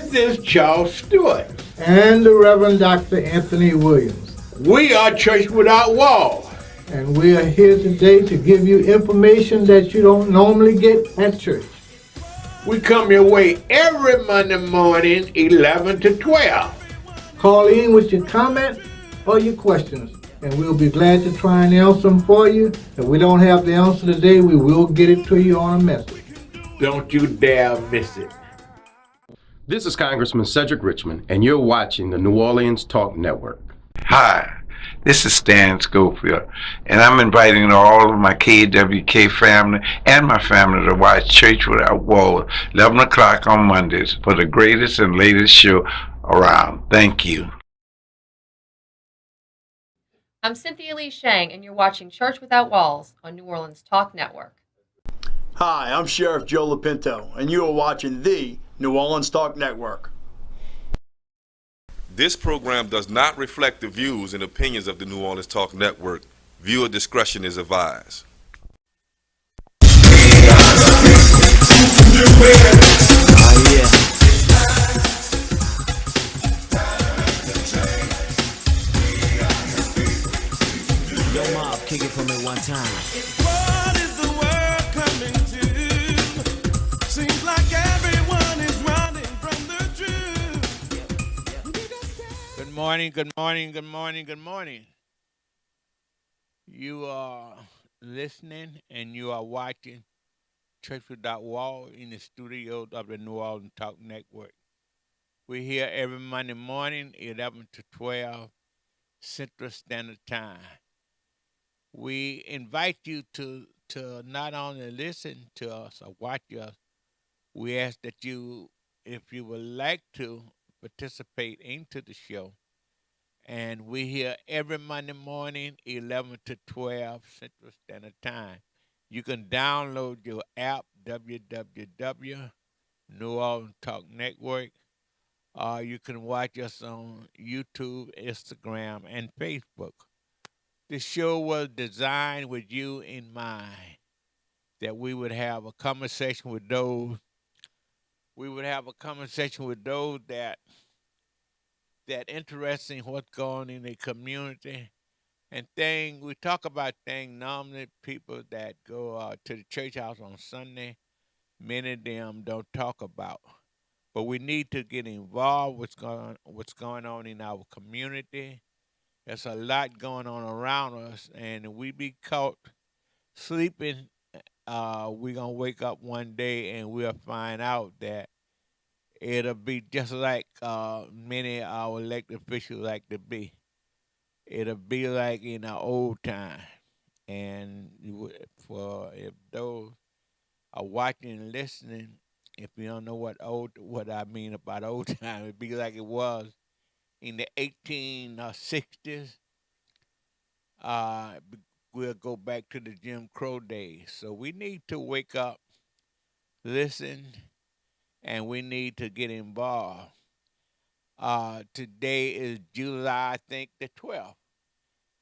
This is Charles Stewart. And the Reverend Dr. Anthony Williams. We are Church Without Walls. And we are here today to give you information that you don't normally get at church. We come your way every Monday morning, 11 to 12. Call in with your comment or your questions, and we'll be glad to try and answer them for you. If we don't have the answer today, we will get it to you on a message. Don't you dare miss it. This is Congressman Cedric Richmond, and you're watching the New Orleans Talk Network. Hi, this is Stan Schofield, and I'm inviting all of my KWK family and my family to watch Church Without Walls, 11 o'clock on Mondays, for the greatest and latest show around. Thank you. I'm Cynthia Lee Shang, and you're watching Church Without Walls on New Orleans Talk Network. Hi, I'm Sheriff Joe LaPinto, and you are watching the New Orleans Talk Network. This program does not reflect the views and opinions of the New Orleans Talk Network. Viewer discretion is advised. Yo, Mob, kick it for me one time. What is the world coming to? Seems like everyone is running from the truth. Good morning, good morning, good morning, good morning. You are listening and you are watching Church Without Walls in the studios of the New Orleans Talk Network. We're here every Monday morning, 11 to 12 Central Standard Time. We invite you to not only listen to us or watch us, we ask that you, if you would like to, participate into the show. And we're here every Monday morning, 11 to 12 Central Standard Time. You can download your app, www. New Orleans Talk Network, or you can watch us on YouTube, Instagram, and Facebook. The show was designed with you in mind, that we would have a conversation with those. We would have a conversation with those that interested in what's going on in the community, and we talk about things normally people that go to the church house on Sunday, many of them don't talk about. But we need to get involved with what's going on in our community. There's a lot going on around us, and we be caught sleeping. We're going to wake up one day and we'll find out that it'll be just like many of our elected officials like to be. It'll be like in the old time. And if those are watching and listening, if you don't know what I mean about old time, it'd be like it was in the 1860s. We'll go back to the Jim Crow days. So we need to wake up, listen, and we need to get involved. Today is July, I think, the 12th.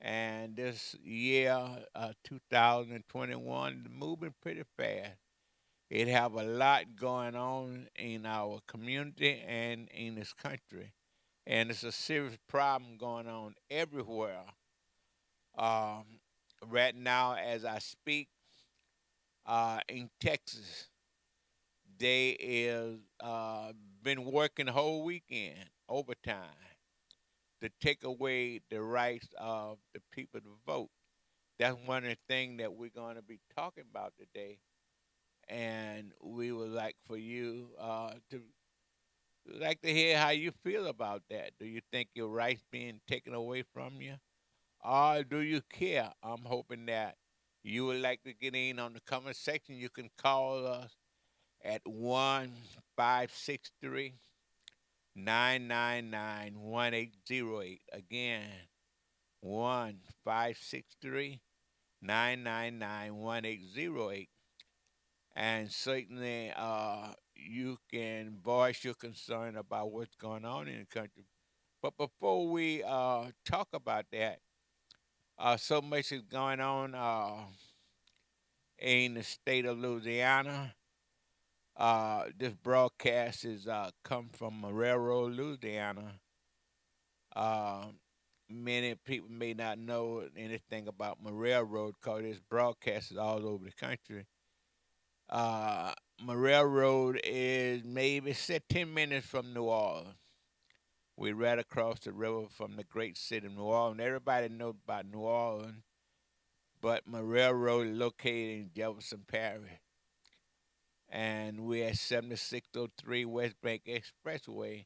And this year, 2021, moving pretty fast. It have a lot going on in our community and in this country. And it's a serious problem going on everywhere. Right now, as I speak, in Texas, they is been working the whole weekend, overtime, to take away the rights of the people to vote. That's one of the things that we're going to be talking about today. And we would like for you to hear how you feel about that. Do you think your rights being taken away from you? Or do you care? I'm hoping that you would like to get in on the comment section. You can call us at 1-563-999-1808. Again, 1-563-999-1808. And certainly you can voice your concern about what's going on in the country. But before we talk about that, so much is going on in the state of Louisiana. This broadcast is come from Railroad, Louisiana. Uh, Many people may not know anything about Morel Road because this broadcast is all over the country. Uh, Morel Road is maybe say 10 minutes from New Orleans. We're right across the river from the great city of New Orleans. Everybody knows about New Orleans, but Morel Road is located in Jefferson Parish. And we're at 7603 West Bank Expressway.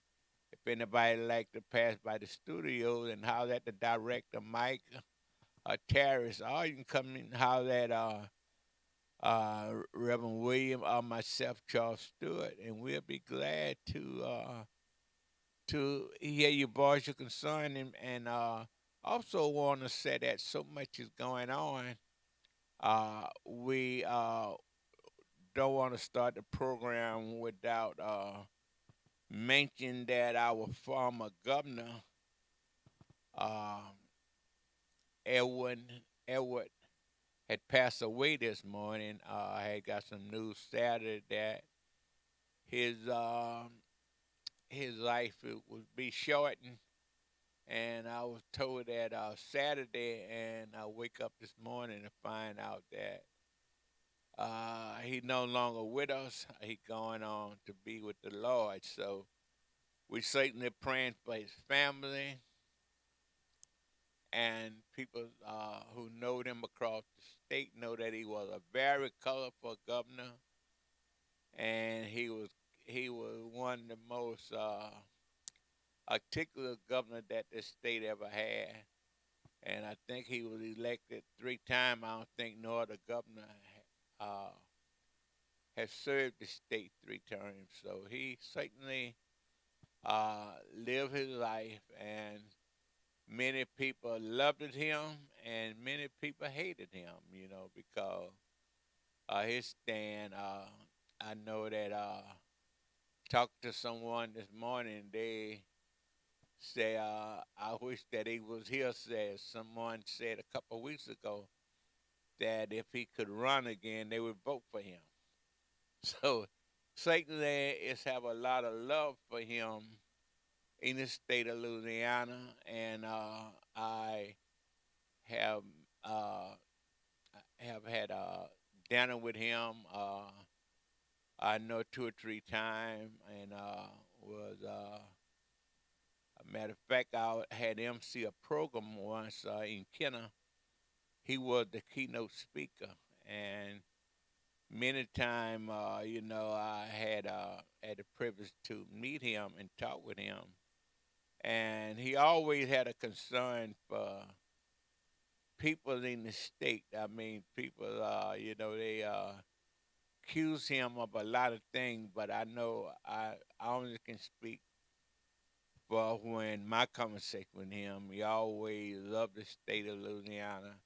If anybody like to pass by the studio and holler at the director, Mike Terrace, or you can come in and holler at Reverend William or myself, Charles Stewart, and we'll be glad to hear your voice, your concern, and also want to say that so much is going on. We don't want to start the program without mentioning that our former governor, uh, Edward, had passed away this morning. I had got some news Saturday that his life would be shortened, and I was told that Saturday, and I wake up this morning to find out that he's no longer with us. He's going on to be with the Lord. So we certainly praying for his family and people who know him across the state know that he was a very colorful governor, and he was one of the most articulate governor that this state ever had. And I think he was elected 3 times. I don't think no other governor has served the state 3 terms. So he certainly lived his life, and many people loved him, and many people hated him, because his stand. I know that talked to someone this morning. They say, I wish that he was here. Said someone said a couple of weeks ago that if he could run again, they would vote for him. So certainly it's have a lot of love for him in the state of Louisiana, and I have had dinner with him. I know 2 or 3 times, and was a matter of fact, I had MC a program once in Kenner. He was the keynote speaker, and many times, I had the privilege to meet him and talk with him, and he always had a concern for people in the state. I mean, people, they accuse him of a lot of things, but I know I only can speak for when my conversation with him. He always loved the state of Louisiana,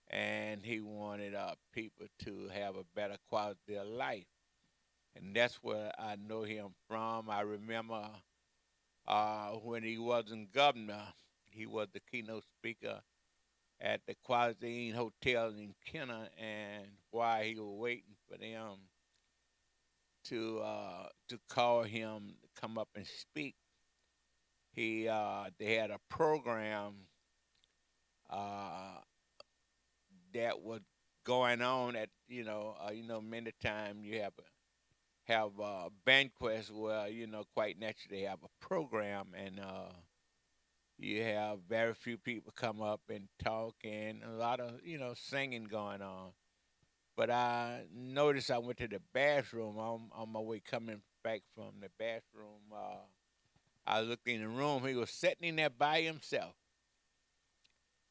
and he wanted people to have a better quality of life. And that's where I know him from. I remember when he wasn't governor, he was the keynote speaker at the Quality Inn Hotel in Kenner, and while he was waiting for them to call him to come up and speak, they had a program that was going on at many times you have banquets where quite naturally they have a program, and you have very few people come up and talk, and a lot of singing going on. But I noticed I went to the bathroom on my way coming back from the bathroom. I looked in the room. He was sitting in there by himself,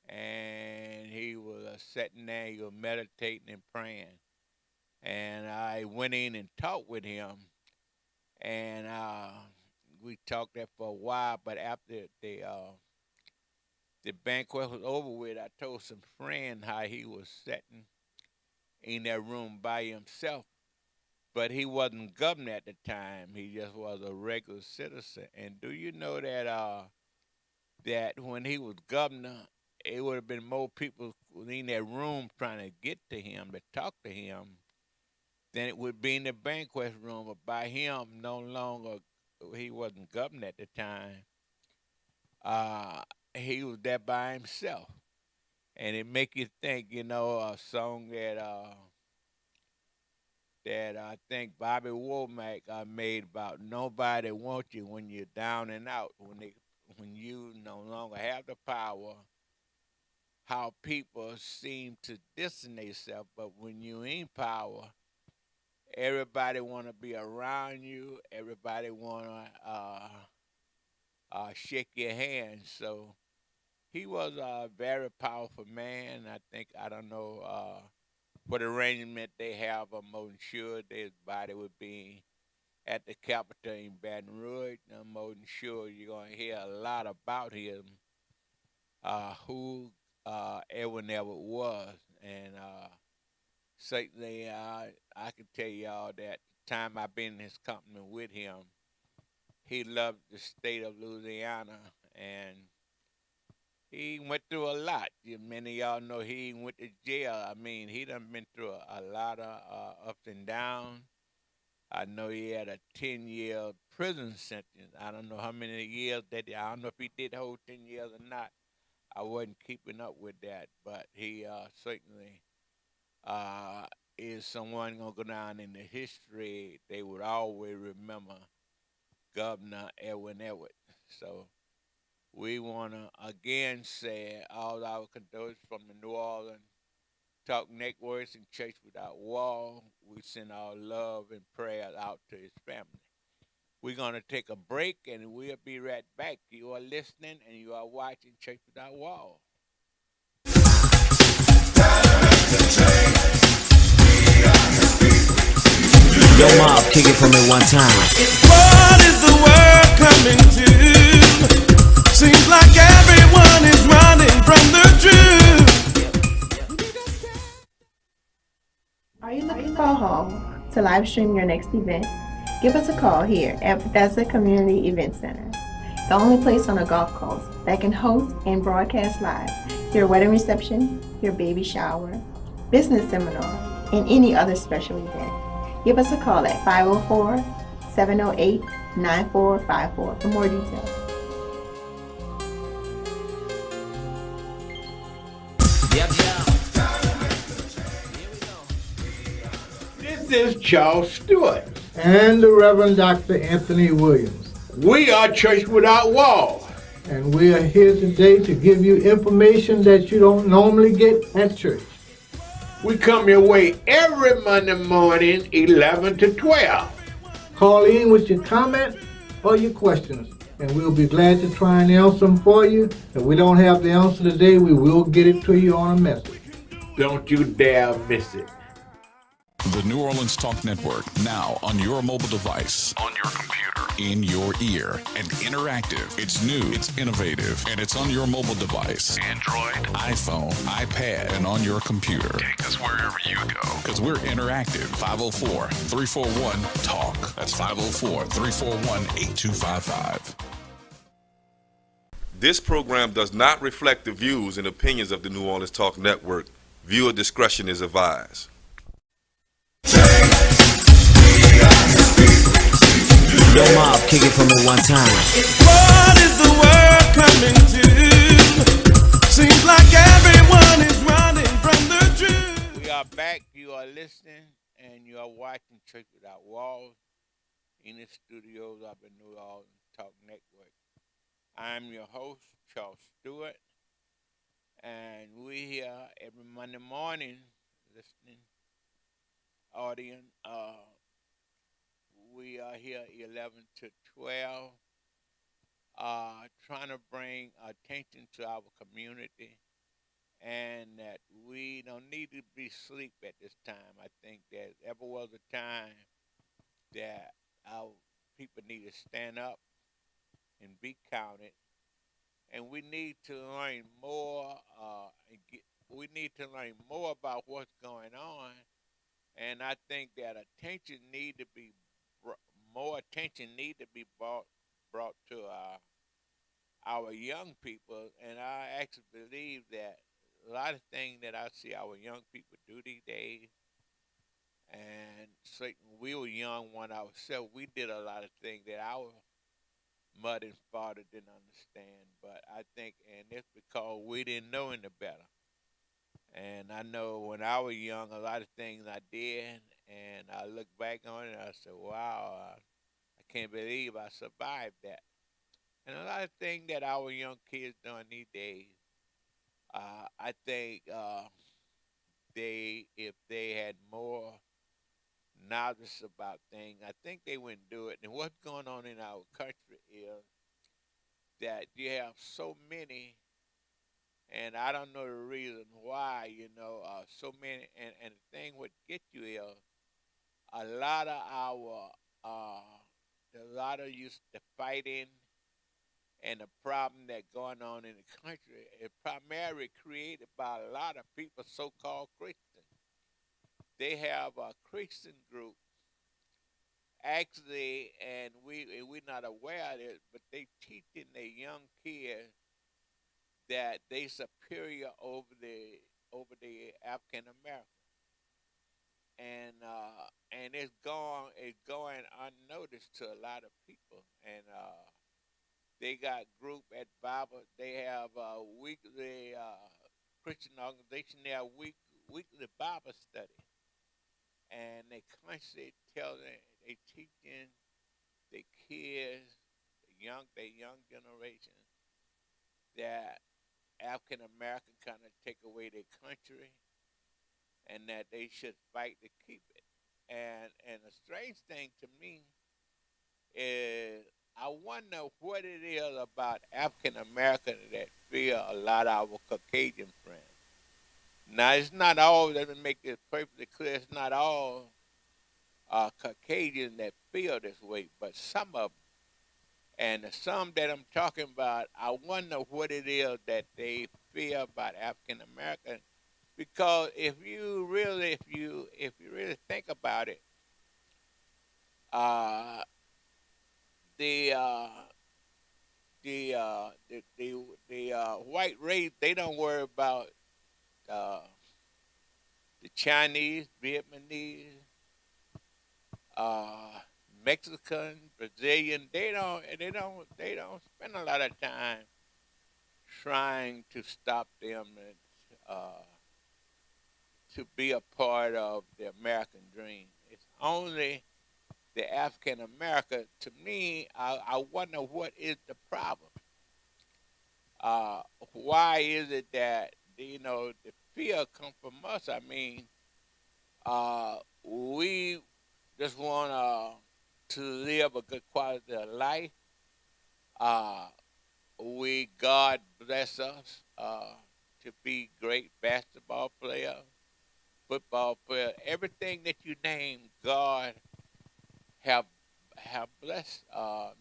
and he was sitting there. He was meditating and praying. And I went in and talked with him, and we talked there for a while. But after the banquet was over with, I told some friend how he was sitting in that room by himself. But he wasn't governor at the time. He just was a regular citizen. And do you know that that when he was governor, it would have been more people in that room trying to get to him, to talk to him, then it would be in the banquet room. But by him, no longer, he wasn't governor at the time. He was there by himself, and it make you think. A song that I think Bobby Womack made about nobody wants you when you're down and out, when you no longer have the power. How people seem to distance themselves, but when you in power, everybody want to be around you. Everybody want to shake your hand. So he was a very powerful man. I don't know what arrangement they have. I'm more sure his body would be at the Capitol in Baton Rouge. I'm more sure you're going to hear a lot about him, who Edwin Everett was. And certainly I can tell y'all that the time I've been in his company with him, he loved the state of Louisiana, and he went through a lot. Many of y'all know he went to jail. I mean, he done been through a lot of ups and downs. I know he had a 10-year prison sentence. I don't know how many years I don't know if he did the whole 10 years or not. I wasn't keeping up with that, but he certainly is someone gonna go down in the history. They would always remember Governor Edwin Everett. So we want to again say all our condolences from the New Orleans Talk Networks and Church Without Wall. We send our love and prayers out to his family. We're going to take a break, and we'll be right back. You are listening, and you are watching Church Without Wall. Yo, Mob, kick it for me one time. What is the world coming to? Seems like everyone is running from the truth. Are you looking for a home to live stream your next event? Give us a call here at Bethesda Community Event Center, the only place on the Gulf Coast that can host and broadcast live your wedding reception, your baby shower, business seminar, and any other special event. Give us a call at 504-708-9454 for more details. This is Charles Stewart. And the Reverend Dr. Anthony Williams. We are Church Without Walls. And we are here today to give you information that you don't normally get at church. We come your way every Monday morning, 11 to 12. Call in with your comment or your questions, and we'll be glad to try and answer them for you. If we don't have the answer today, we will get it to you on a message. Don't you dare miss it. The New Orleans Talk Network, now on your mobile device, on your computer, in your ear, and interactive. It's new, it's innovative, and it's on your mobile device. Android, iPhone, iPad, and on your computer. Take us wherever you go. Because we're interactive. 504-341-TALK. That's 504-341-8255. This program does not reflect the views and opinions of the New Orleans Talk Network. Viewer discretion is advised. Yo, Mob, kick it for me one time. What is the world coming to? Seems like everyone is running from the truth. We are back. You are listening, and you are watching Church Without Walls in the studios of the New Orleans Talk Network. I'm your host, Charles Stewart, and we here every Monday morning listening audience. We are here 11 to 12, trying to bring attention to our community, and that we don't need to be asleep at this time. I think there ever was a time that our people need to stand up and be counted, and we need to learn more. We need to learn more about what's going on, and I think that more attention need to be brought to our young people, and I actually believe that a lot of things that I see our young people do these days, And certainly we were young when ourselves. We did a lot of things that our mother and father didn't understand. But I think, and it's because we didn't know any better. And I know when I was young, a lot of things I did, and I look back on it, and I said, wow, I can't believe I survived that. And a lot of things that our young kids doing these days, I think if they had more knowledge about things, I think they wouldn't do it. And what's going on in our country is that you have so many, and I don't know the reason why, so many, and the thing what get you is a lot of a lot of the fighting and the problem that going on in the country is primarily created by a lot of people, so-called Christians. They have a Christian group, actually, and we're not aware of it, but they teaching their young kids that they superior over the African American, and it's going unnoticed to a lot of people, and they got group at Bible. They have a weekly Christian organization. They have weekly Bible study, and they constantly they teaching the kids, the young generation, that African American kind of take away their country, and that they should fight to keep it. And the strange thing to me is I wonder what it is about African American that fear a lot of our Caucasian friends. Now it's not all. Let me make this perfectly clear. It's not all Caucasians that feel this way, but some of them. And the some that I'm talking about, I wonder what it is that they feel about African American, because if you really think about it, the white race, they don't worry about the Chinese, Vietnamese, Mexican, Brazilian. They don't spend a lot of time trying to stop them and to be a part of the American dream. It's only the African American. To me, I wonder what is the problem. Why is it that the fear come from us? I mean, we just want to live a good quality of life. God bless us to be great basketball player, football player, everything that you name. God have blessed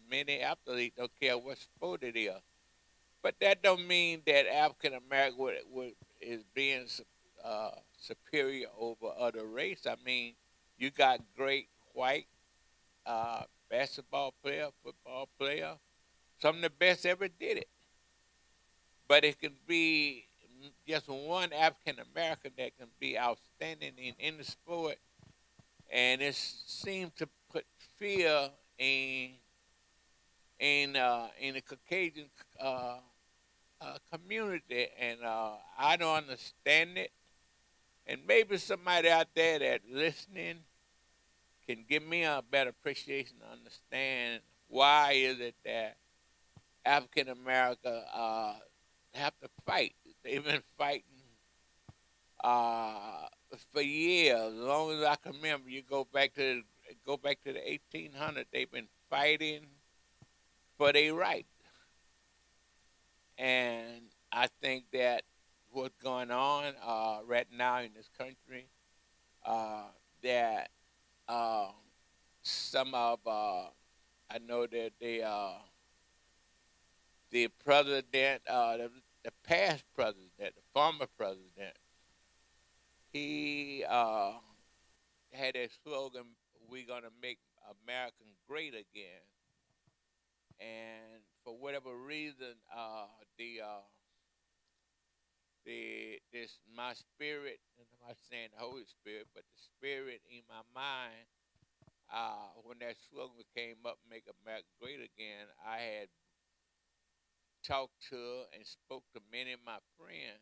many athletes. Don't care what sport it is, but that don't mean that African American is being superior over other race. I mean, you got great white basketball player, football player, some of the best ever did it. But it can be just one African American that can be outstanding in the sport, and it seems to put fear in the Caucasian community, and I don't understand it. And maybe somebody out there that listening can give me a better appreciation to understand why is it that African America have to fight. They've been fighting for years, as long as I can remember. You go back to the 1800s. They've been fighting for their right, and I think that what's going on right now in this country, that some of I know that the president, the past president, the former president, he had a slogan, "We're gonna make America great again." And for whatever reason, my spirit, and I'm not saying the Holy Spirit, but the spirit in my mind, when that slogan came up, "Make America Great Again," I had talked to and spoke to many of my friends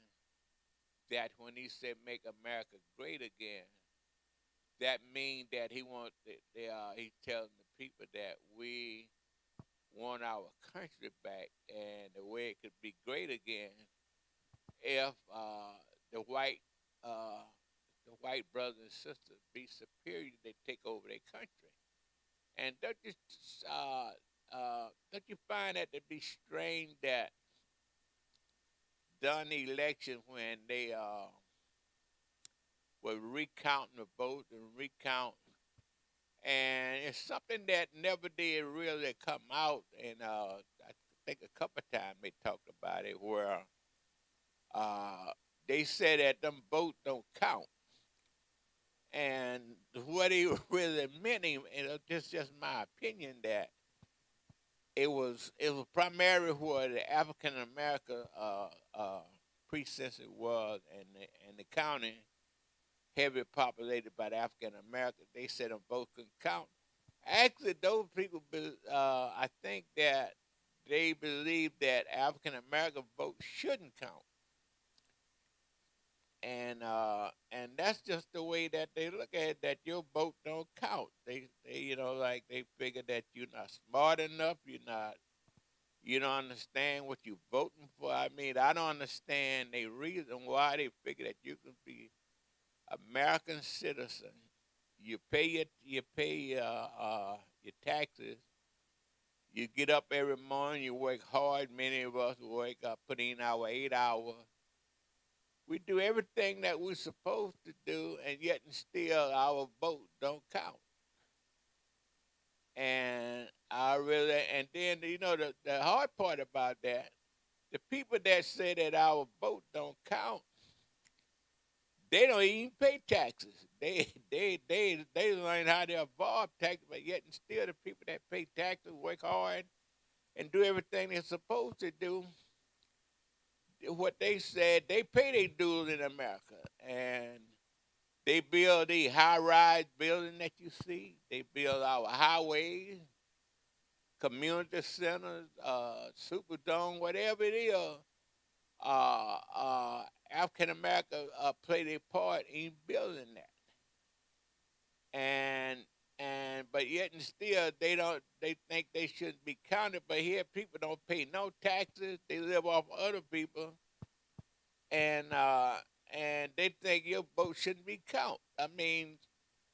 that when he said "Make America Great Again," that means that he's telling the people that we want our country back, and the way it could be great again if the white brothers and sisters be superior, they take over their country. And don't you find that to be strange that during the election when they were recounting the votes and and it's something that never did really come out, and I think a couple of times they talked about it where they said that them votes don't count. And what he really meant, and it's just my opinion, that it was primarily where the African American precinct was, and the county heavily populated by the African Americans. They said them votes couldn't count. Actually, those people, I think that they believe that African American votes shouldn't count. And that's just the way that they look at it, that your vote don't count. They like they figure that you're not smart enough, you don't understand what you're voting for. I mean, I don't understand the reason why they figure that you can be American citizen. You pay your taxes. You get up every morning. You work hard. Many of us put in our 8 hours. We do everything that we're supposed to do, and yet and still our vote don't count. And then the hard part about that, the people that say that our vote don't count, they don't even pay taxes. They learn how to avoid taxes, but yet and still the people that pay taxes work hard and do everything they're supposed to do. What they said, they pay their dues in America, and they build the high-rise building that you see. They build our highways, community centers, Superdome, whatever it is. African America play their part in building that, but yet and still they think they shouldn't be counted. But here people don't pay no taxes; they live off other people, and they think your vote shouldn't be counted. I mean,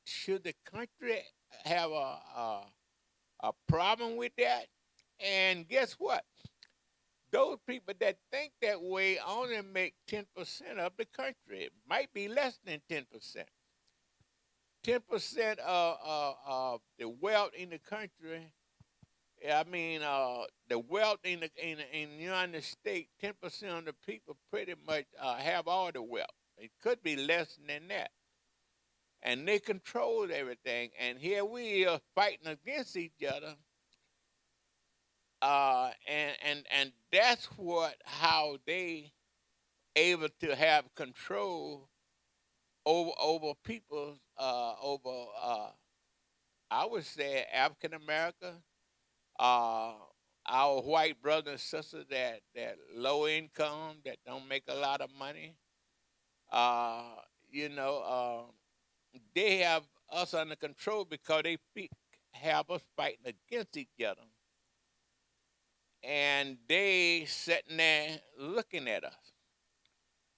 should the country have a problem with that? And guess what? Those people that think that way only make 10% of the country. It might be less than 10%. 10% of the wealth in the country. I mean, the wealth in the United States, 10% of the people pretty much have all the wealth. It could be less than that. And they control everything. And here we are fighting against each other. And that's how they able to have control over people, I would say African America, our white brothers and sisters that low income, that don't make a lot of money. They have us under control because they have us fighting against each other. And they sitting there looking at us,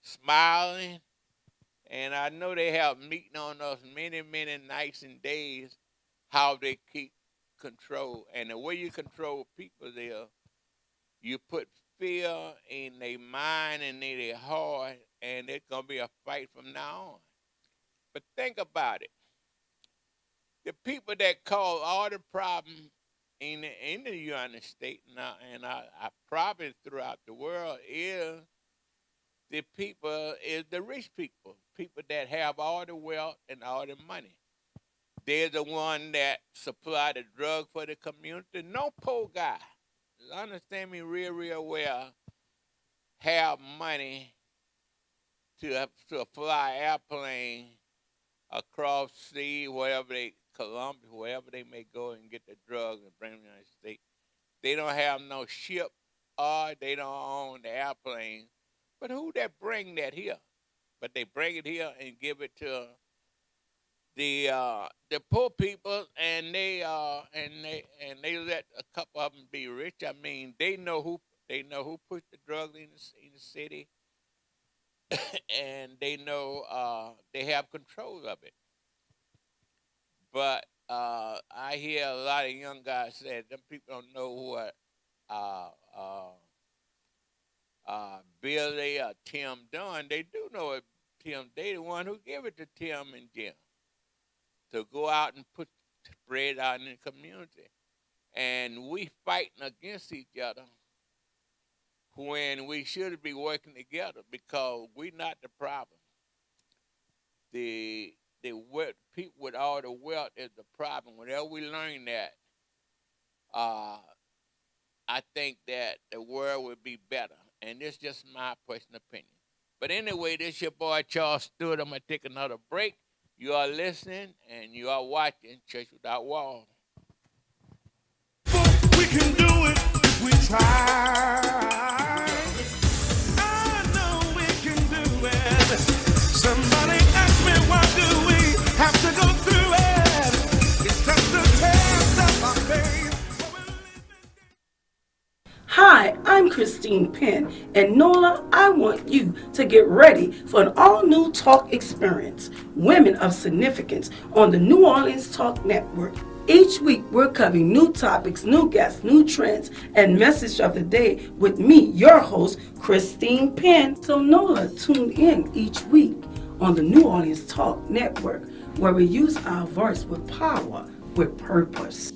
smiling. And I know they have meeting on us many, many nights and days, how they keep control. And the way you control people there, you put fear in their mind and in their heart, and it's going to be a fight from now on. But think about it. The people that cause all the problems in the United States now, and I probably throughout the world, is the rich people that have all the wealth and all the money. They're the one that supply the drug for the community. No poor guy, understand me real well, have money to fly airplane across sea, Colombia, wherever they may go and get the drugs and bring them to the United States. They don't have no ship or they don't own the airplane. But who that bring that here? But they bring it here and give it to the poor people, and they let a couple of them be rich. I mean, they know who put the drugs in the city, and they know they have control of it. But I hear a lot of young guys say them people don't know what Billy or Tim done. They do know it. Tim, they the one who give it to Tim and Jim to go out and spread out in the community. And we fighting against each other when we should be working together because we're not the problem. The people with all the wealth is the problem. Whenever we learn that, I think that the world would be better. And this is just my personal opinion. But anyway, this your boy Charles Stewart. I'm going to take another break. You are listening and you are watching Church Without Walls. We can do it if we try. I know we can do it. Somebody asked me, why do we have to go through it? It's just a test of our faith. Hi, I'm Christine Penn, and NOLA, I want you to get ready for an all-new talk experience, Women of Significance, on the New Orleans Talk Network. Each week, we're covering new topics, new guests, new trends, and message of the day with me, your host, Christine Penn. So NOLA, tune in each week on the New Orleans Talk Network, where we use our voice with power, with purpose.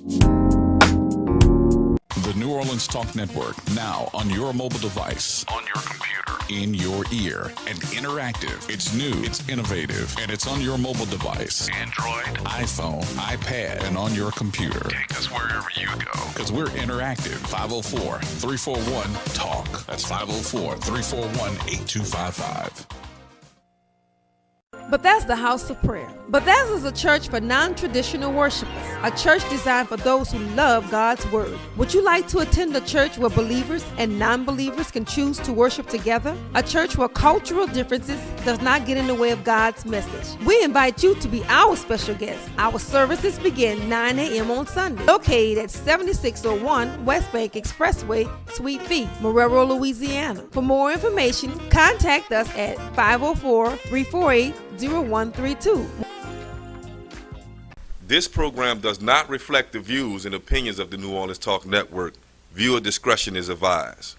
The New Orleans Talk Network, now on your mobile device, on your computer, in your ear, and interactive. It's new, it's innovative, and it's on your mobile device. Android, iPhone, iPad, and on your computer. Take us wherever you go. Because we're interactive. 504-341-TALK. That's 504-341-8255. Bethesda House of Prayer. Bethesda is a church for non-traditional worshipers, a church designed for those who love God's Word. Would you like to attend a church where believers and non-believers can choose to worship together? A church where cultural differences does not get in the way of God's message. We invite you to be our special guest. Our services begin 9 a.m. on Sunday, located at 7601 West Bank Expressway, Suite B, Marrero, Louisiana. For more information, contact us at 504-348-0132. This program does not reflect the views and opinions of the New Orleans Talk Network. Viewer discretion is advised.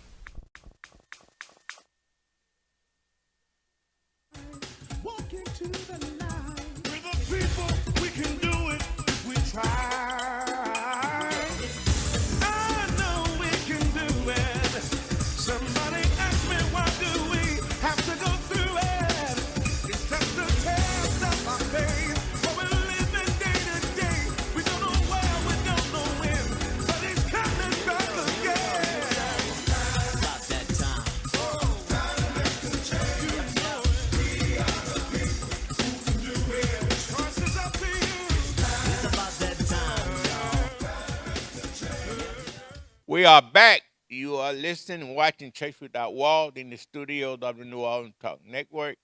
We are back. You are listening and watching Church Without Walls in the studios of the New Orleans Talk Network.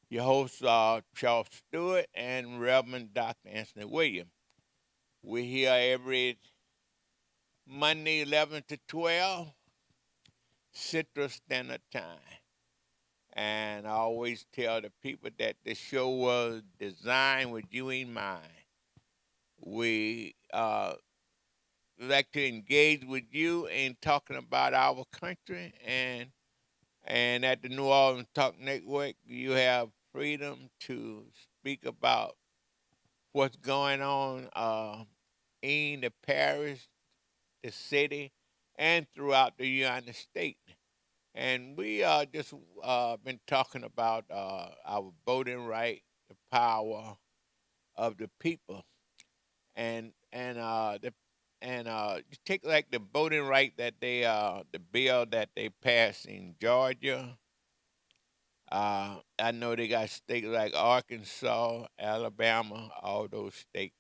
Your hosts are Charles Stewart and Reverend Dr. Anthony Williams. We're here every Monday, 11 to 12, Central Standard Time. And I always tell the people that the show was designed with you in mind. We like to engage with you in talking about our country, and at the New Orleans Talk Network, you have freedom to speak about what's going on in the parish, the city, and throughout the United States. And we just been talking about our voting right, the power of the people, and you take like the voting right that they the bill that they passed in Georgia, I know they got states like Arkansas, Alabama, all those states.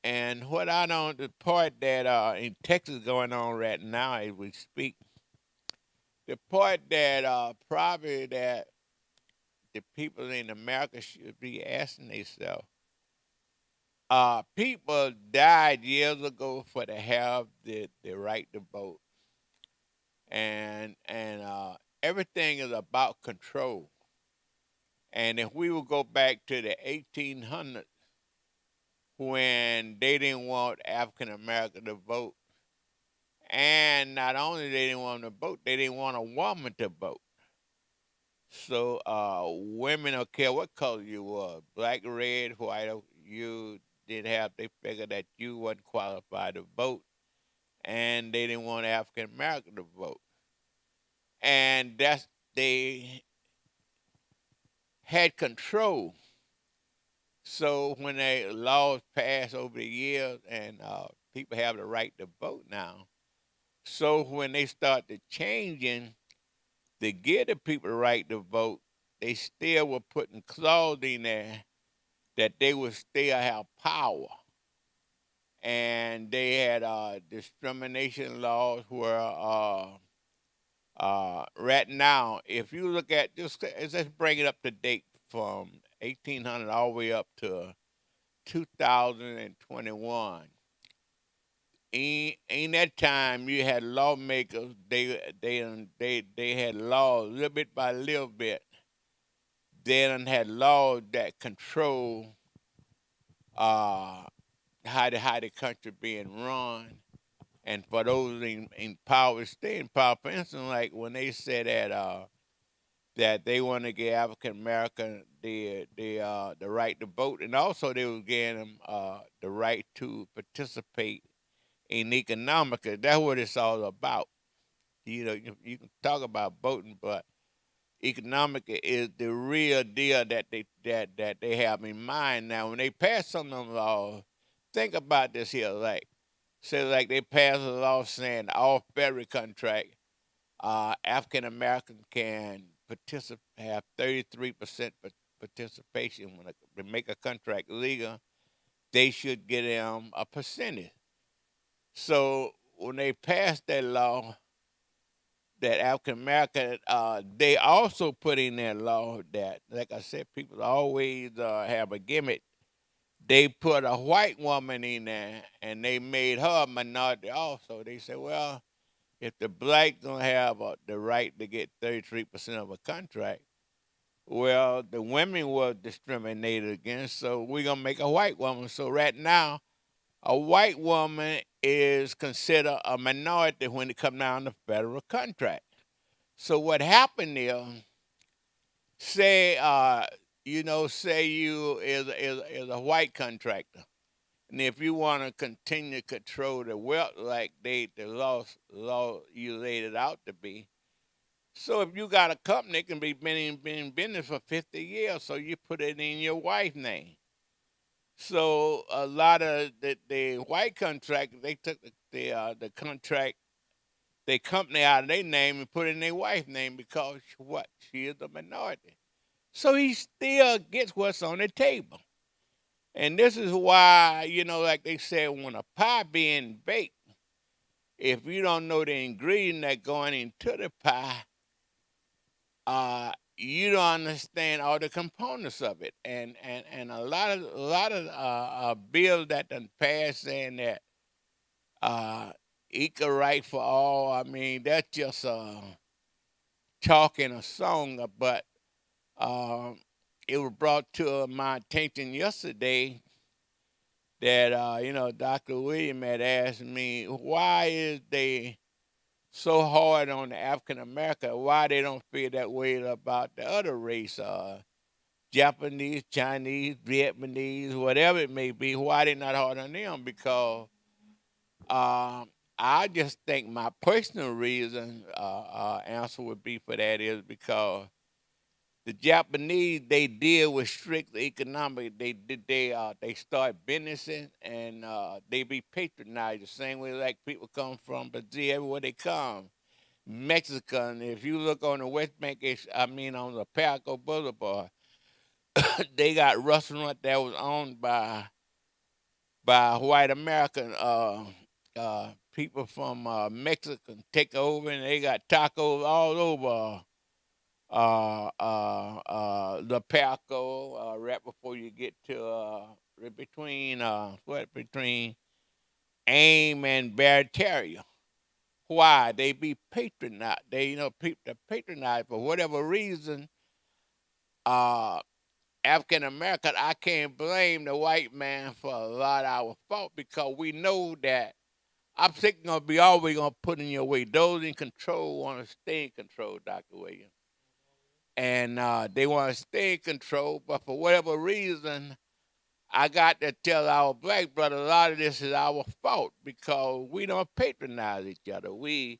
And what I don't, the part that in Texas going on right now as we speak, the part that probably that the people in America should be asking themselves, people died years ago for to have the right to vote. And everything is about control. And if we would go back to the 1800s, when they didn't want African American to vote, and not only they didn't want them to vote, they didn't want a woman to vote. So women don't care what color you were, black, red, white, you didn't have, they figured that you wasn't qualified to vote, and they didn't want African American to vote. And they had control. So when the laws passed over the years and people have the right to vote now, so when they started changing to give the people the right to vote, they still were putting clauses in there that they would still have power. And they had discrimination laws where right now, if you look at, let's bring it up to date from 1800 all the way up to 2021. In that time, you had lawmakers. They had laws little bit by little bit. They done had laws that control how the country being run, and for those in power, stay in power. For instance, like when they said that they want to give African American the right to vote, and also they was giving them the right to participate in economics. That's what it's all about. You know, you can talk about voting, but economic is the real deal that they have in mind. Now, when they pass some of them laws, think about this here. Like they passed a law saying all federal contract, African Americans can have 33% participation when they make a contract legal. They should get them a percentage. So when they passed that law, that African American, they also put in that law that, like I said, people always have a gimmick. They put a white woman in there, and they made her a minority also. They said, well, if the black don't have the right to get 33% of a contract, well, the women were discriminated against, so we're going to make a white woman. So right now, a white woman is considered a minority when it comes down to federal contract. So what happened there, say you is a white contractor, and if you want to continue to control the wealth like the law you laid it out to be, so if you got a company that can be been in business for 50 years, so you put it in your wife's name. So a lot of the white contractors, they took the contract, their company out of their name and put it in their wife's name because what? She is a minority. So he still gets what's on the table. And this is why, like they said, when a pie being baked, if you don't know the ingredient that's going into the pie, you don't understand all the components of it. And a lot of bills that done passed saying that equal right for all, I mean, that's just talk in a song, but it was brought to my attention yesterday that, Dr. William had asked me, why is they so hard on the African American, why they don't feel that way about the other race, Japanese, Chinese, Vietnamese, whatever it may be, why they not hard on them? Because I just think my personal reason answer would be for that is because the Japanese, they deal with strict economic. They start businessing and they be patronized the same way like people come from Brazil, everywhere they come. Mexican. If you look on the West Bank, on the Paraco Boulevard, they got restaurant that was owned by white American people from Mexico take over, and they got tacos all over the Paraco, right before you get to right between AIM and Barataria. Why? They be patronized. People patronize for whatever reason. African American, I can't blame the white man for a lot of our fault because we know that obstacles gonna be always gonna put in your way. Those in control want to stay in control, Dr. Williams, and they want to stay in control. But for whatever reason, I got to tell our black brother a lot of this is our fault because we don't patronize each other. You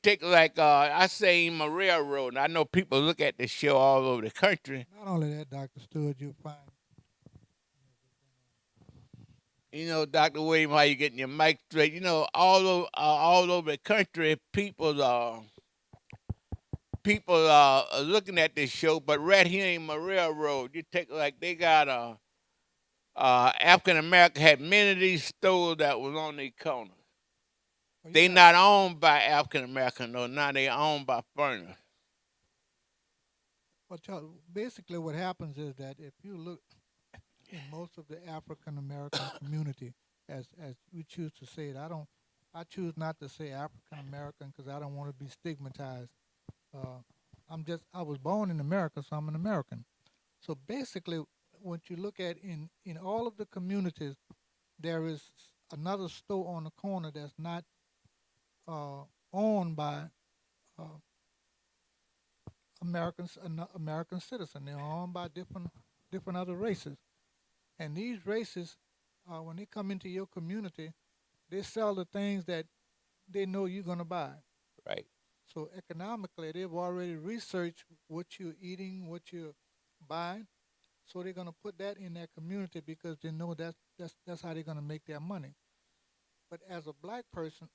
take I say Maria Road, and I know people look at this show all over the country. Not only that, Dr. Stewart, you'll find. Dr. Williams, how you getting your mic straight? All over the country, people are looking at this show, but right here in Maria Road, you take they got African American had many of these stores that was on the corner. They not owned by African American though. Now they owned by foreigners. Well, basically what happens is that if you look in most of the African American community, as we choose to say it, I choose not to say African American because I don't want to be stigmatized. I was born in America, so I'm an American. So basically, what you look at in all of the communities, there is another store on the corner that's not owned by American citizens. They're owned by different other races, and these races, when they come into your community, they sell the things that they know you're gonna buy. Right. So economically, they've already researched what you're eating, what you're buying. So they're gonna put that in their community because they know that's how they're gonna make their money. But as a black person,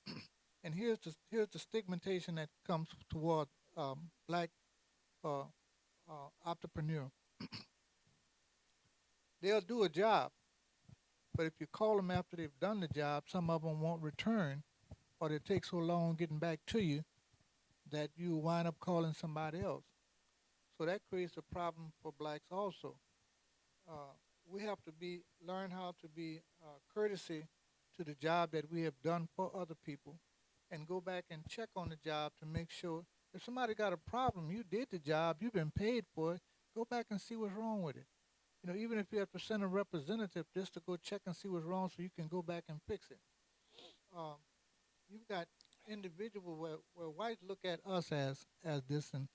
and here's the stigmatization that comes toward black entrepreneur. They'll do a job, but if you call them after they've done the job, some of them won't return, or they take so long getting back to you that you wind up calling somebody else. So that creates a problem for blacks also. We have to learn how to be courtesy to the job that we have done for other people, and go back and check on the job to make sure if somebody got a problem, you did the job, you've been paid for it, go back and see what's wrong with it. Even if you have to send a representative just to go check and see what's wrong so you can go back and fix it. You've got individuals where whites look at us as this, and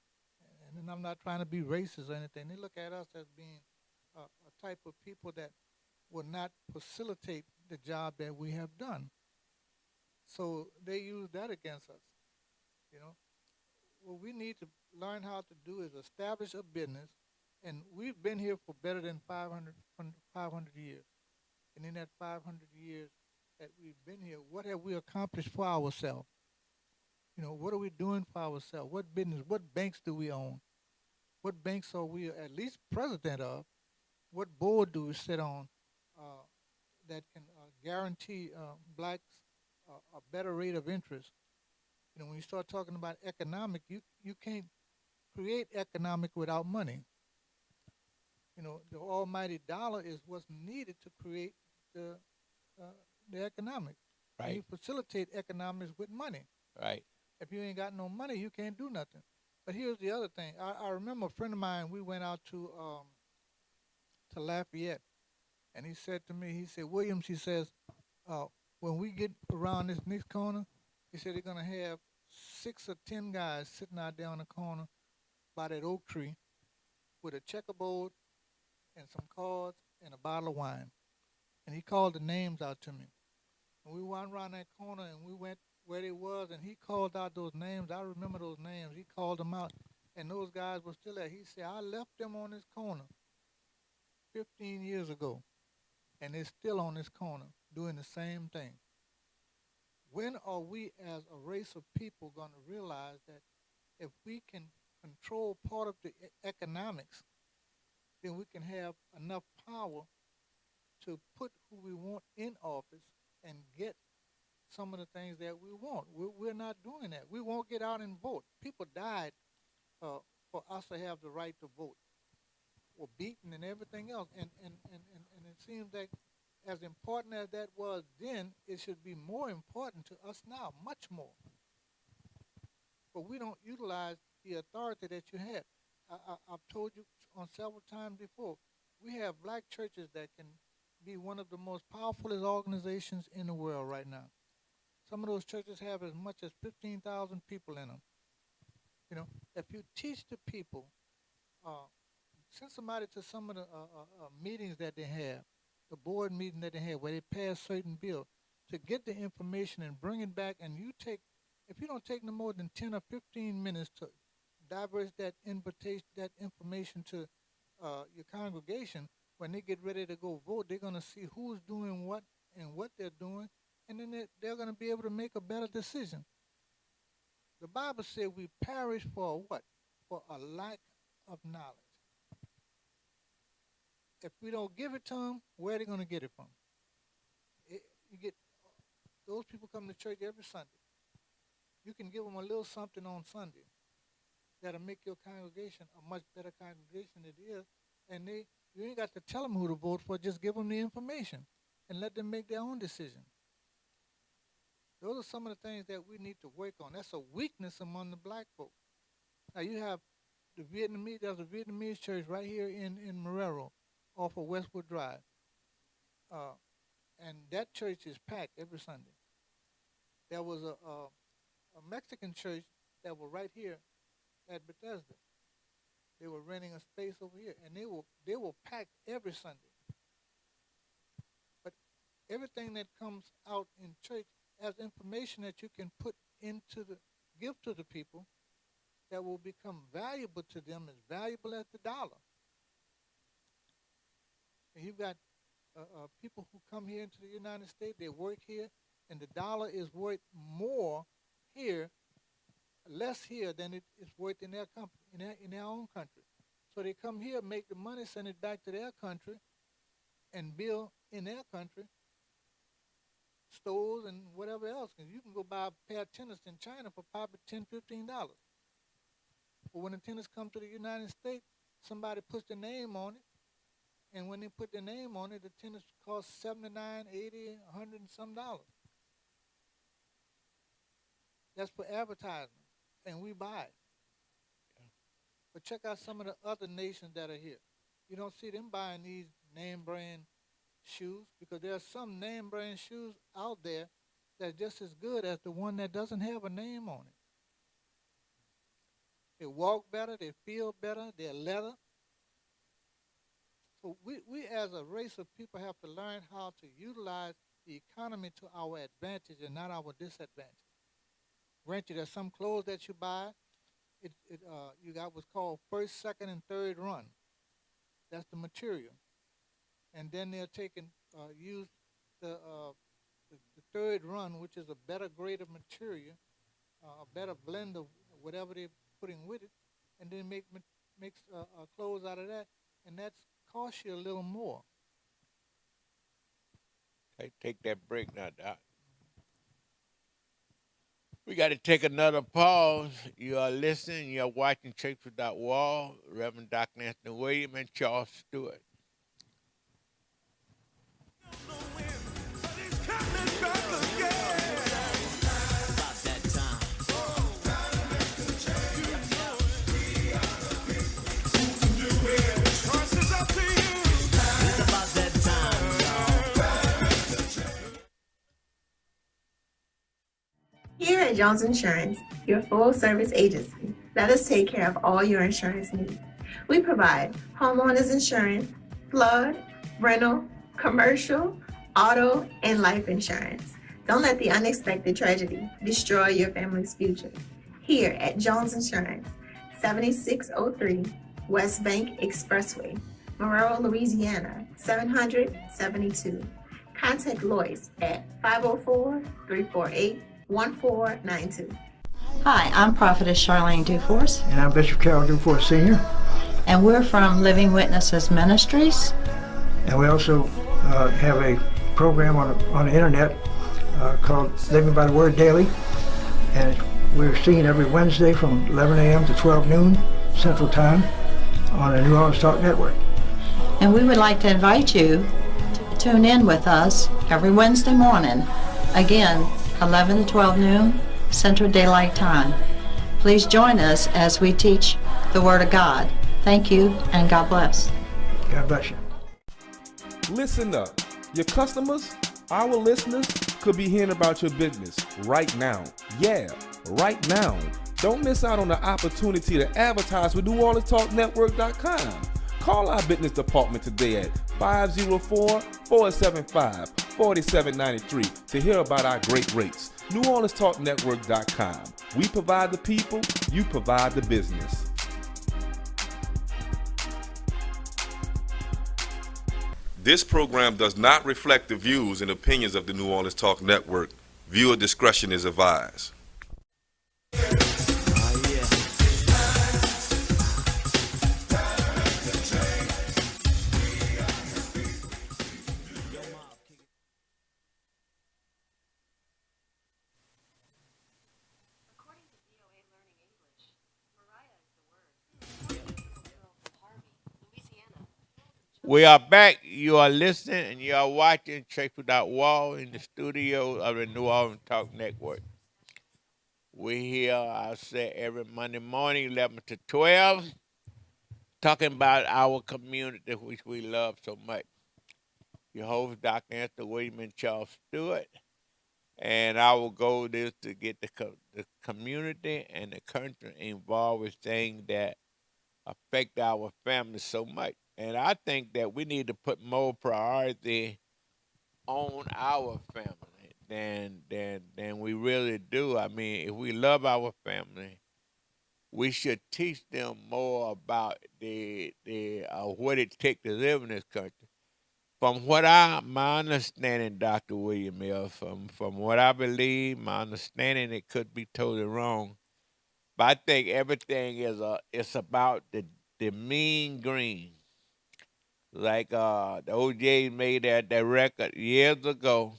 I'm not trying to be racist or anything. They look at us as being a type of people that will not facilitate the job that we have done. So they use that against us. What we need to learn how to do is establish a business, and we've been here for better than 500 years. And in that 500 years that we've been here, what have we accomplished for ourselves? What are we doing for ourselves? What business, what banks do we own? What banks are we at least president of? What board do we sit on that can guarantee blacks a better rate of interest? When you start talking about economic, you can't create economic without money. The almighty dollar is what's needed to create the economic. Right. You facilitate economics with money. Right. If you ain't got no money, you can't do nothing. But here's the other thing. I remember a friend of mine, we went out to Lafayette, and he said to me, he said, Williams, he says, when we get around this next corner, he said they're going to have 6 or 10 guys sitting out there on the corner by that oak tree with a checkerboard and some cards and a bottle of wine. And he called the names out to me. And we went around that corner and we went where they was, and he called out those names. I remember those names. He called them out, and those guys were still there. He said, I left them on this corner 15 years ago, and they're still on this corner doing the same thing. when are we as a race of people going to realize that if we can control part of the economics, then we can have enough power to put who we want in office and get some of the things that we want. We're not doing that. We won't get out and vote. People died for us to have the right to vote, were beaten and everything else. And it seems like as important as that was then, it should be more important to us now, much more. But we don't utilize the authority that you have. I've told you on several times before, we have black churches that can be one of the most powerful organizations in the world right now. Some of those churches have as much as 15,000 people in them. You know, if you teach the people, send somebody to some of the meetings that they have, the board meeting that they have, where they pass certain bills, to get the information and bring it back. And you take, if you don't take no more than 10 or 15 minutes to diverse that information to your congregation, when they get ready to go vote, they're going to see who's doing what and what they're doing, and then they're going to be able to make a better decision. The Bible said we perish for what? For a lack of knowledge. If we don't give it to them, where are they going to get it from? You get those people come to church every Sunday. You can give them a little something on Sunday that'll make your congregation a much better congregation than it is, and you ain't got to tell them who to vote for. Just give them the information and let them make their own decision. Those are some of the things that we need to work on. That's a weakness among the black folk. Now you have the Vietnamese. There's a Vietnamese church right here in Marrero, off of Westwood Drive, and that church is packed every Sunday. There was a Mexican church that was right here at Bethesda. They were renting a space over here, and they were packed every Sunday. But everything that comes out in church as information that you can put give to the people that will become valuable to them, as valuable as the dollar. And you've got people who come here into the United States, they work here, and the dollar is worth more here, less here than it is worth in their company, in their own country. So they come here, make the money, send it back to their country, and build in their country stores and whatever else. Because you can go buy a pair of tennis in China for probably $10, $15. But when the tennis come to the United States, somebody puts their name on it, and when they put their name on it, the tennis costs $79, $80, $100 and some dollars. That's for advertisement, and we buy it. But check out some of the other nations that are here. You don't see them buying these name brand shoes, because there are some name brand shoes out there that's just as good as the one that doesn't have a name on it. They walk better, they feel better, they're leather. So we as a race of people have to learn how to utilize the economy to our advantage and not our disadvantage. Granted, there's some clothes that you buy, you got what's called first, second, and third run. That's the material. And then they're use the third run, which is a better grade of material, a better blend of whatever they're putting with it, and then makes clothes out of that, and that's costs you a little more. Take that break now, Doc. We got to take another pause. You are listening. You are watching Church Without Walls. Reverend Dr. Anthony Williams and Charles Stewart. Here at Jones Insurance, your full-service agency, let us take care of all your insurance needs. We provide homeowners insurance, flood, rental, commercial, auto, and life insurance. Don't let the unexpected tragedy destroy your family's future. Here at Jones Insurance, 7603 West Bank Expressway, Marrero, Louisiana, 772. Contact Lois at 504-348-1492. Hi, I'm Prophetess Charlene Duforce, And I'm Bishop Carol Dufour Sr. and we're from Living Witnesses Ministries. And we also have a program on the internet called Living by the Word Daily. And we're seen every Wednesday from 11 a.m. to 12 noon Central Time on the New Orleans Talk Network. And we would like to invite you to tune in with us every Wednesday morning. Again, 11 to 12 noon Central Daylight Time. Please join us as we teach the Word of God. Thank you and God bless. God bless you. Listen up. Your customers, our listeners, could be hearing about your business right now. Yeah, right now. Don't miss out on the opportunity to advertise with NewOrleansTalkNetwork.com. Call our business department today at 504-475-4793 to hear about our great rates. NewOrleansTalkNetwork.com. We provide the people, you provide the business. This program does not reflect the views and opinions of the New Orleans Talk Network. Viewer discretion is advised. We are back. You are listening and you are watching Church Without Wall in the studio of the New Orleans Talk Network. We here, I say, every Monday morning, 11 to 12, talking about our community, which we love so much. Your host, Dr. Anthony William and Charles Stewart. And our goal is to get the community and the country involved with things that affect our family so much. And I think that we need to put more priority on our family than we really do. I mean, if we love our family, we should teach them more about what it takes to live in this country. From what my understanding, Dr. William, is from what I believe, my understanding, it could be totally wrong, but I think everything it's about the mean green. Like the OJ made that record years ago.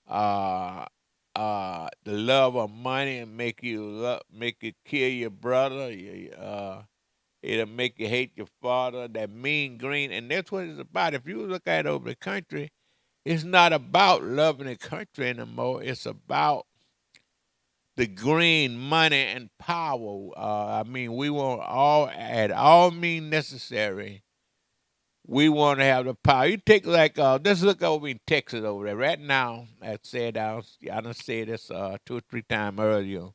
The love of money make you kill your brother. It'll make you hate your father. That mean green, and that's what it's about. If you look at it over the country, it's not about loving the country anymore. It's about the green, money, and power. I mean, we want all means necessary. We want to have the power. You take let's look over in Texas over there. Right now, I done said this 2 or 3 times earlier.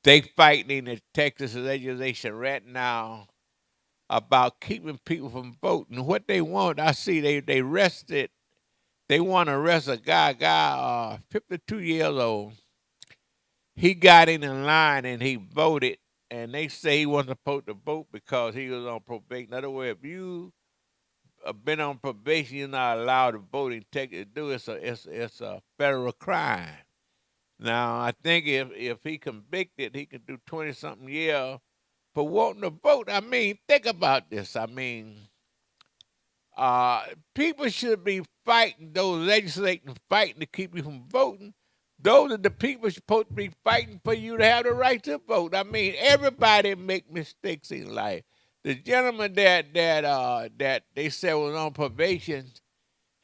They fighting in the Texas legislation right now about keeping people from voting. What they want, I see they arrested. They want to arrest a guy 52 years old. He got in line and he voted, and they say he wasn't supposed to vote because he was on probation. In other words, if you been on probation, you're not allowed to vote in Texas. It's a federal crime. Now, I think if he convicted, he could do 20-something years for wanting to vote. I mean, think about this. I mean, people should be fighting, those legislating, fighting to keep you from voting. Those are the people supposed to be fighting for you to have the right to vote. I mean, everybody make mistakes in life. The gentleman that they said was on probation,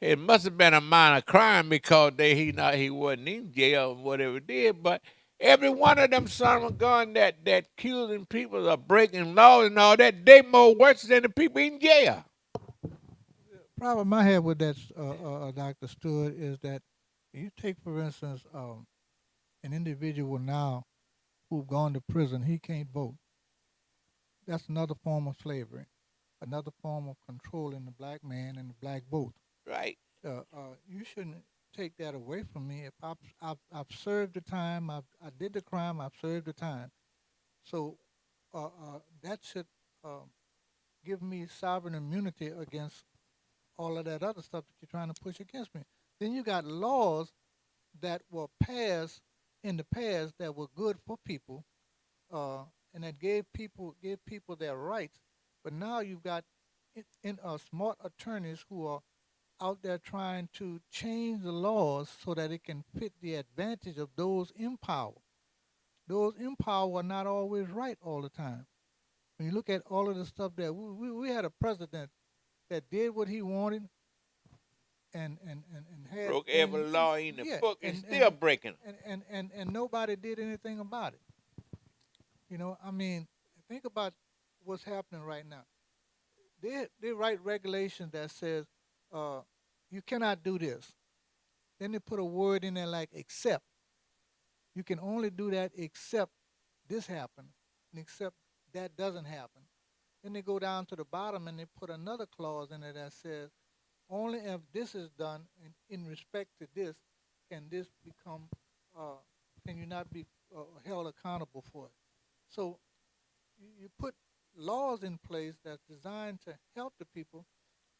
it must have been a minor crime because he wasn't in jail or whatever it did. But every one of them son of a gun that accusing people of breaking laws and all that, they more worse than the people in jail. The problem I have with that, Dr. Stewart, is that you take, for instance, an individual now who've gone to prison, he can't vote. That's another form of slavery, another form of controlling the black man and the black vote. Right. You shouldn't take that away from me. If I've served the time, I did the crime, I've served the time. So that should give me sovereign immunity against all of that other stuff that you're trying to push against me. Then you got laws that were passed in the past that were good for people, and that gave people their rights. But now you've got smart attorneys who are out there trying to change the laws so that it can fit the advantage of those in power. Those in power are not always right all the time. When you look at all of the stuff that we had a president that did what he wanted and had broke every law in the book and still breaking them. And nobody did anything about it. You know, I mean, think about what's happening right now. They write regulations that says you cannot do this. Then they put a word in there like except. You can only do that except this happens, and except that doesn't happen. Then they go down to the bottom and they put another clause in there that says only if this is done in respect to this can this become, can you not be held accountable for it. So you put laws in place that's designed to help the people,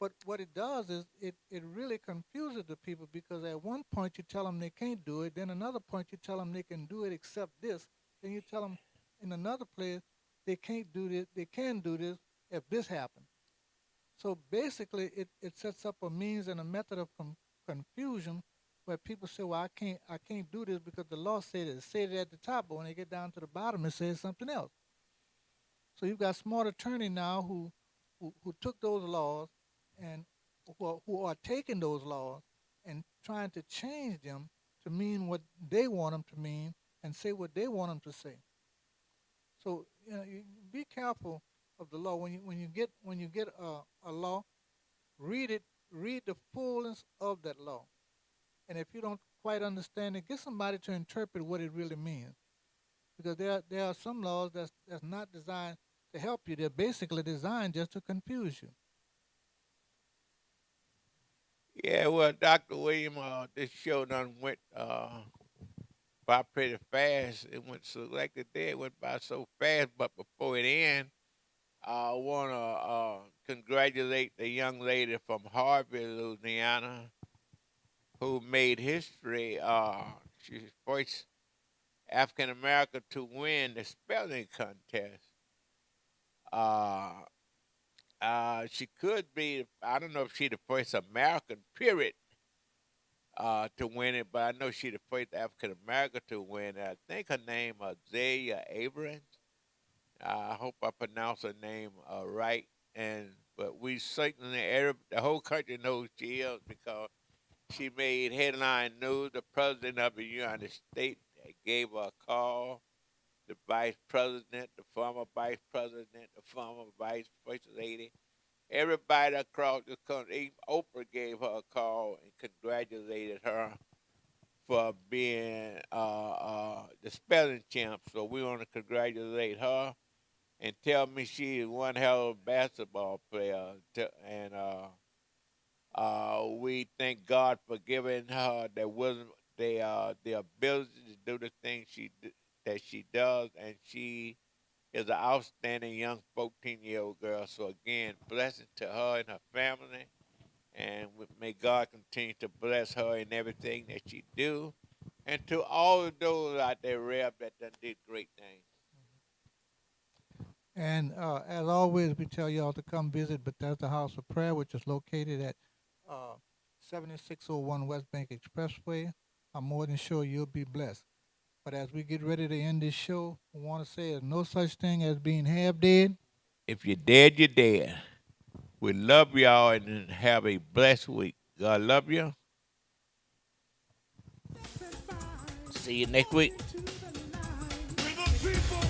but what it does is it really confuses the people, because at one point you tell them they can't do it, then another point you tell them they can do it except this, then you tell them in another place they can't do this, they can do this if this happens. So basically it sets up a means and a method of confusion where people say, well, I can't do this because the law said it at the top, but when they get down to the bottom it says something else. So you've got smart attorneys now who took those laws and who are taking those laws and trying to change them to mean what they want them to mean and say what they want them to say. So you know, you be careful of the law. When you get a law, read the fullness of that law. And if you don't quite understand it, get somebody to interpret what it really means. Because there are some laws that's not designed to help you. They're basically designed just to confuse you. Yeah, well, Dr. William, this show done went by pretty fast. It went so like the day went by so fast, but before it ends, I want to congratulate the young lady from Harvey, Louisiana, who made history. She's the first African American to win the spelling contest. She could be, I don't know if she's the first American, period, to win it, but I know she's the first African American to win it. I think her name is Azalea Abrams. I hope I pronounce her name right. But we certainly, the whole country knows she is because she made headline news. The President of the United States gave her a call. The Vice President, the former Vice President, the former Vice First Lady, everybody across the country, even Oprah gave her a call and congratulated her for being the spelling champ. So we want to congratulate her and tell me she is one hell of a basketball player. And we thank God for giving her the wisdom, the ability to do the things that she does, and she is an outstanding young 14-year-old girl. So again, blessing to her and her family, and may God continue to bless her in everything that she do, and to all of those out there, Reb, that done did great things. And as always, we tell y'all to come visit Bethesda House of Prayer, which is located at 7601 West Bank Expressway. I'm more than sure you'll be blessed. But as we get ready to end this show, I want to say there's no such thing as being half dead. If you're dead, you're dead. We love y'all and have a blessed week. God love you. See you next week. People